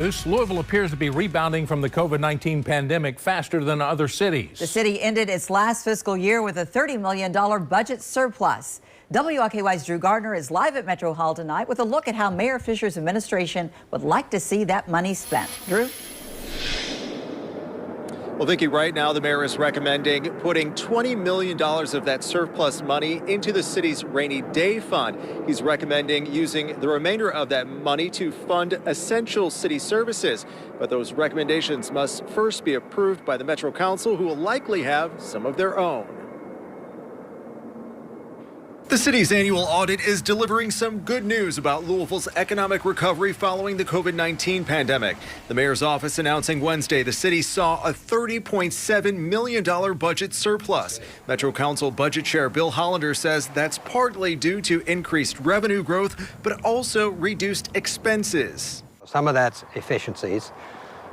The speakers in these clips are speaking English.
Louisville appears to be rebounding from the COVID-19 pandemic faster than other cities. The city ended its last fiscal year with a $30 million budget surplus. WLKY's Drew Gardner is live at Metro Hall tonight with a look at how Mayor Fisher's administration would like to see that money spent. Drew? Well, Vicki, right now the mayor is recommending putting $20 million of that surplus money into the city's rainy day fund. He's recommending using the remainder of that money to fund essential city services. But those recommendations must first be approved by the Metro Council, who will likely have some of their own. The city's annual audit is delivering some good news about Louisville's economic recovery following the COVID-19 pandemic. The mayor's office announcing Wednesday the city saw a $30.7 million budget surplus. Metro Council Budget Chair Bill Hollander says that's partly due to increased revenue growth, but also reduced expenses. Some of that's efficiencies,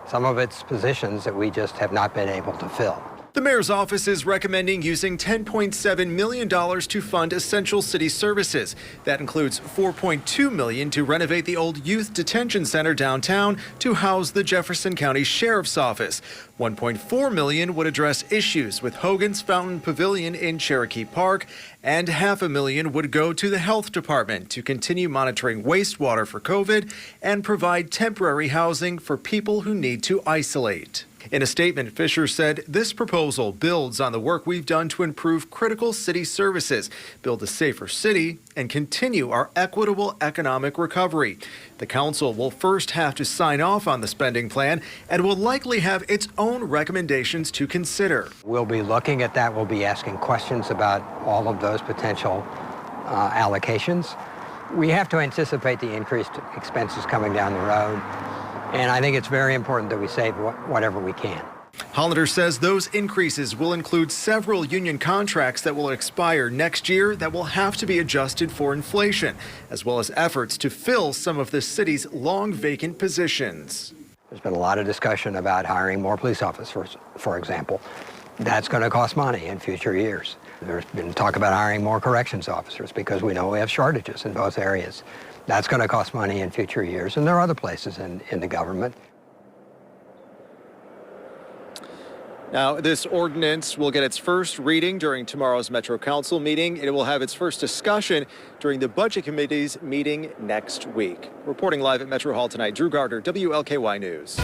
some of it's positions that we just have not been able to fill. The mayor's office is recommending using $10.7 million to fund essential city services. That includes $4.2 million to renovate the old youth detention center downtown to house the Jefferson County Sheriff's Office. $1.4 million would address issues with Hogan's Fountain Pavilion in Cherokee Park, and $500,000 would go to the health department to continue monitoring wastewater for COVID and provide temporary housing for people who need to isolate. In a statement, Fisher said this proposal builds on the work we've done to improve critical city services, build a safer city, and continue our equitable economic recovery. The council will first have to sign off on the spending plan and will likely have its own recommendations to consider. We'll be looking at that. We'll be asking questions about all of those potential allocations. We have to anticipate the increased expenses coming down the road. And I think it's very important that we save whatever we can. Hollander says those increases will include several union contracts that will expire next year that will have to be adjusted for inflation, as well as efforts to fill some of the city's long vacant positions. There's been a lot of discussion about hiring more police officers, for example. That's going to cost money in future years. There's been talk about hiring more corrections officers because we know we have shortages in both areas. That's going to cost money in future years, and there are other places in the government. Now, this ordinance will get its first reading during tomorrow's Metro Council meeting. It will have its first discussion during the Budget Committee's meeting next week. Reporting live at Metro Hall tonight, Drew Gardner, WLKY News.